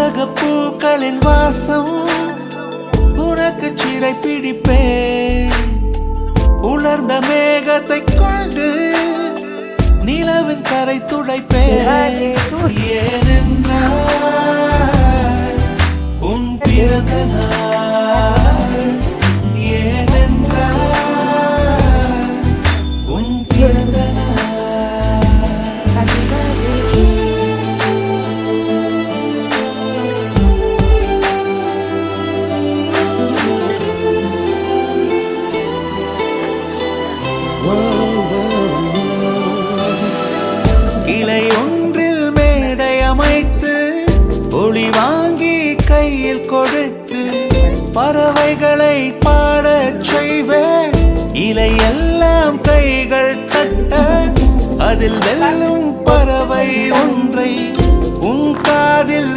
உலக பூக்களின் வாசம் உனக்கு சிறை பிடிப்பேன். உலர்ந்த மேகத்தை கொண்டு நிலவின் கரை துடைப்பேன். ஏனென்றால் உன் பிறந்த நாள், ஏனென்றால் உன் பிறந்த நாள். கிளை ஒன்றில் மேடை அமைத்து ஒளி வாங்கி கையில் கொடுத்து பறவைகளை பாடச் செய்வேன். இலையெல்லாம் கைகள் தட்ட அதில் வெல்லும் பறவை ஒன்றை உன் காதில்